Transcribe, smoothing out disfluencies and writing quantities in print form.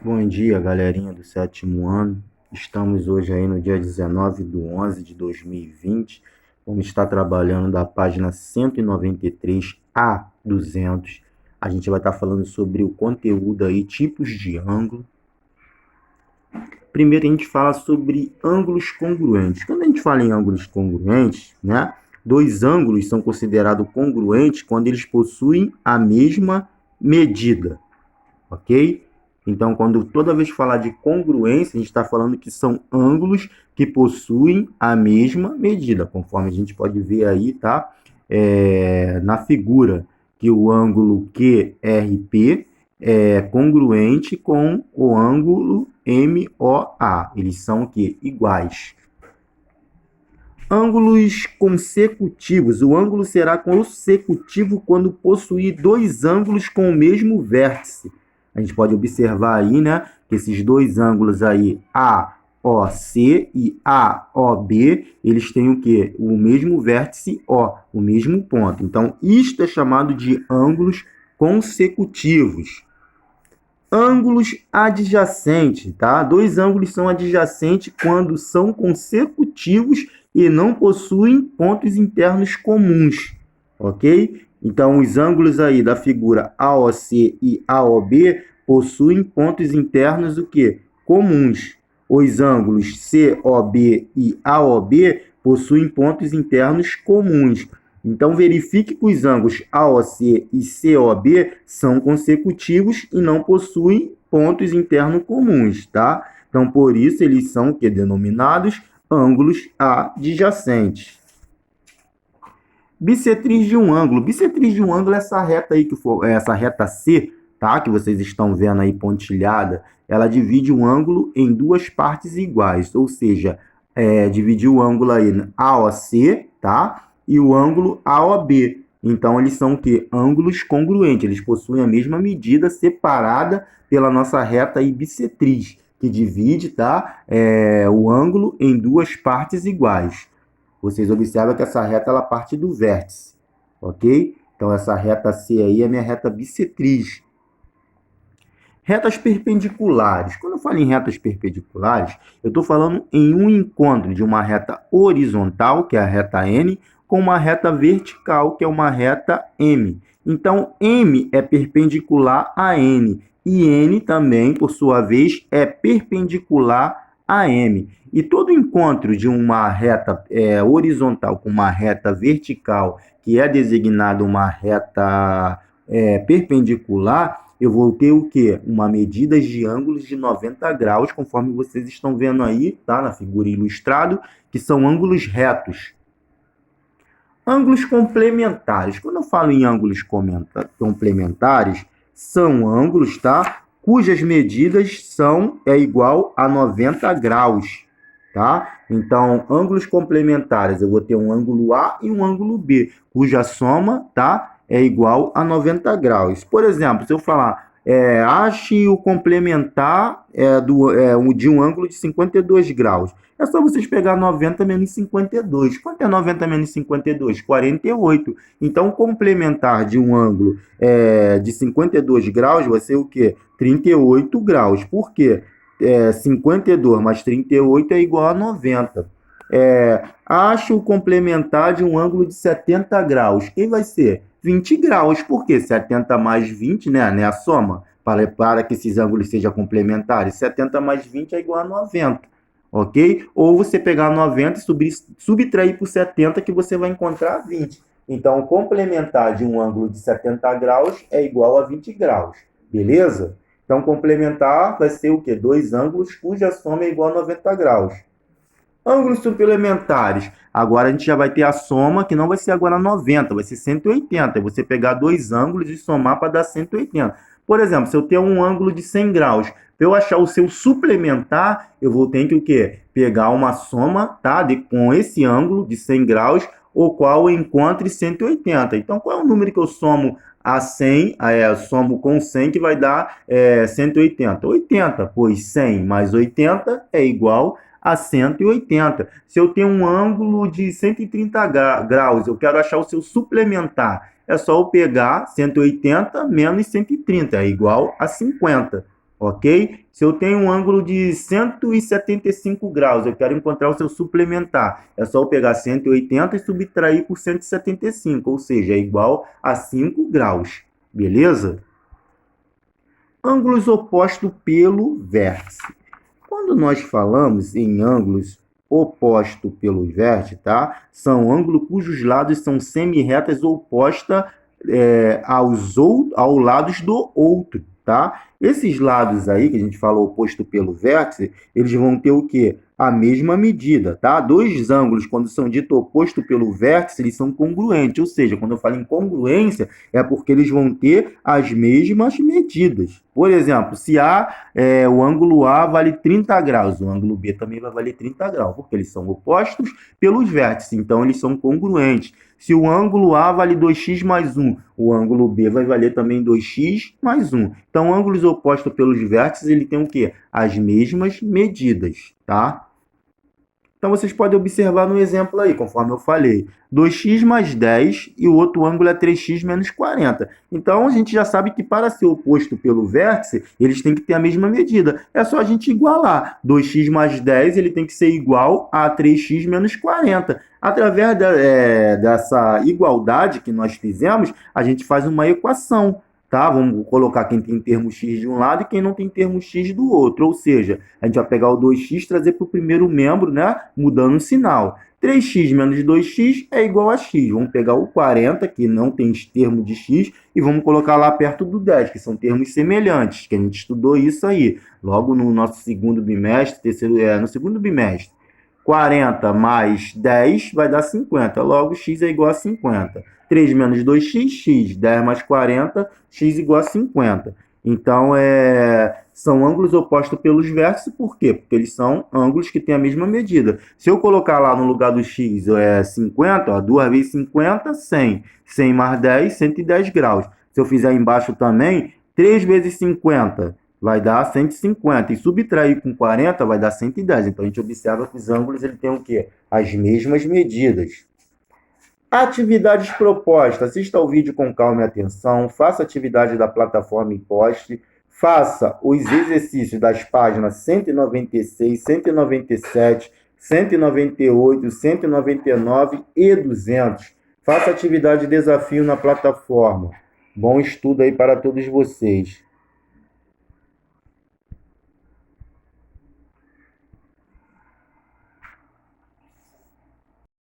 Bom dia, galerinha do sétimo ano. Estamos hoje aí no dia 19/11/2020. Vamos estar trabalhando da página 193 a 200. A gente vai estar falando sobre o conteúdo aí, tipos de ângulo. Primeiro a gente fala sobre ângulos congruentes. Quando a gente fala em ângulos congruentes, né? Dois ângulos são considerados congruentes quando eles possuem a mesma medida, ok? Então, toda vez que falar de congruência, a gente está falando que são ângulos que possuem a mesma medida, conforme a gente pode ver aí, tá? Na figura, que o ângulo QRP é congruente com o ângulo MOA. Eles são o quê? Iguais. Ângulos consecutivos. O ângulo será consecutivo quando possuir dois ângulos com o mesmo vértice. A gente pode observar aí, né, que esses dois ângulos aí, AOC e AOB, eles têm o quê? O mesmo vértice O, o mesmo ponto. Então, isto é chamado de ângulos consecutivos. Ângulos adjacentes, tá? Dois ângulos são adjacentes quando são consecutivos e não possuem pontos internos comuns, ok? Então, os ângulos aí da figura AOC e AOB possuem pontos internos o quê? Comuns. Os ângulos COB e AOB possuem pontos internos comuns. Então, verifique que os ângulos AOC e COB são consecutivos e não possuem pontos internos comuns, tá? Então, por isso, eles são denominados ângulos adjacentes. Bissetriz de um ângulo. Bissetriz de um ângulo é essa reta aí, essa reta C, tá? Que vocês estão vendo aí pontilhada. Ela divide um ângulo em duas partes iguais, ou seja, dividir o ângulo aí AOC, tá? E o ângulo AOB. Então, eles são o quê? Ângulos congruentes. Eles possuem a mesma medida separada pela nossa reta aí bissetriz, que divide, tá? O ângulo em duas partes iguais. Vocês observam que essa reta ela parte do vértice, ok? Então, essa reta C aí é minha reta bissetriz. Retas perpendiculares. Quando eu falo em retas perpendiculares, eu estou falando em um encontro de uma reta horizontal, que é a reta N, com uma reta vertical, que é uma reta M. Então, M é perpendicular a N, e N também, por sua vez, é perpendicular a M. E todo encontro de uma reta horizontal com uma reta vertical, que é designada uma reta perpendicular, eu vou ter o quê? Uma medida de ângulos de 90 graus, conforme vocês estão vendo aí, tá? Na figura ilustrado, que são ângulos retos. Ângulos complementares. Quando eu falo em ângulos complementares, são ângulos, tá? Cujas medidas é igual a 90 graus, tá? Então, ângulos complementares, eu vou ter um ângulo A e um ângulo B, cuja soma, tá? É igual a 90 graus. Por exemplo, se eu falar, ache o complementar de um ângulo de 52 graus. É só vocês pegar 90 menos 52. Quanto é 90 menos 52? 48. Então, o complementar de um ângulo de 52 graus vai ser o quê? 38 graus. Por quê? 52 mais 38 é igual a 90. Acho o complementar de um ângulo de 70 graus. Quem vai ser? 20 graus. Por quê? 70 mais 20, né? A soma, para que esses ângulos sejam complementares. 70 mais 20 é igual a 90. Ok? Ou você pegar 90 e subtrair por 70, que você vai encontrar 20. Então, o complementar de um ângulo de 70 graus é igual a 20 graus. Beleza? Então, complementar vai ser o quê? Dois ângulos cuja soma é igual a 90 graus. Ângulos suplementares. Agora a gente já vai ter a soma, que não vai ser agora 90, vai ser 180. É você pegar dois ângulos e somar para dar 180. Por exemplo, se eu tenho um ângulo de 100 graus, para eu achar o seu suplementar, eu vou ter que o quê? Pegar uma soma, tá? Com esse ângulo de 100 graus, o qual eu encontre 180. Então, qual é o número que eu somo a 100? Somo com 100, que vai dar 180. 80, pois 100 mais 80 é igual a 180. Se eu tenho um ângulo de 130 graus, eu quero achar o seu suplementar. É só eu pegar 180 menos 130, é igual a 50. ok? Se eu tenho um ângulo de 175 graus, eu quero encontrar o seu suplementar. É só eu pegar 180 e subtrair por 175, ou seja, é igual a 5 graus, beleza? Ângulos opostos pelo vértice. Quando nós falamos em ângulos opostos pelo vértice, tá? São ângulos cujos lados são semi-retas opostas ao lados do outro, tá? Esses lados aí, que a gente fala oposto pelo vértice, eles vão ter o quê? A mesma medida, tá? Dois ângulos, quando são dito oposto pelo vértice, eles são congruentes, ou seja, quando eu falo em congruência, é porque eles vão ter as mesmas medidas. Por exemplo, se o ângulo A vale 30 graus, o ângulo B também vai valer 30 graus, porque eles são opostos pelos vértices, então eles são congruentes. Se o ângulo A vale 2x mais 1, o ângulo B vai valer também 2x mais 1. Então, ângulos opostos pelos vértices, ele tem o quê? As mesmas medidas, tá? Então, vocês podem observar no exemplo aí, conforme eu falei. 2x mais 10 e o outro ângulo é 3x menos 40. Então, a gente já sabe que para ser oposto pelo vértice, eles têm que ter a mesma medida. É só a gente igualar. 2x mais 10 ele tem que ser igual a 3x menos 40. Através dessa igualdade que nós fizemos, a gente faz uma equação. Tá? Vamos colocar quem tem termo x de um lado e quem não tem termo x do outro. Ou seja, a gente vai pegar o 2x e trazer para o primeiro membro, né? Mudando o sinal. 3x menos 2x é igual a x. Vamos pegar o 40, que não tem termo de x, e vamos colocar lá perto do 10, que são termos semelhantes, que a gente estudou isso aí. Logo no nosso segundo bimestre, no segundo bimestre. 40 mais 10 vai dar 50. Logo, x é igual a 50. 3 menos 2x, x. 10 mais 40, x igual a 50. Então, são ângulos opostos pelos vértices. Por quê? Porque eles são ângulos que têm a mesma medida. Se eu colocar lá no lugar do x 50, ó, 2 vezes 50, 100. 100 mais 10, 110 graus. Se eu fizer embaixo também, 3 vezes 50 vai dar 150. E subtrair com 40 vai dar 110. Então, a gente observa que os ângulos ele tem o quê? As mesmas medidas. Atividades propostas. Assista ao vídeo com calma e atenção. Faça a atividade da plataforma e poste. Faça os exercícios das páginas 196, 197, 198, 199 e 200. Faça a atividade de desafio na plataforma. Bom estudo aí para todos vocês.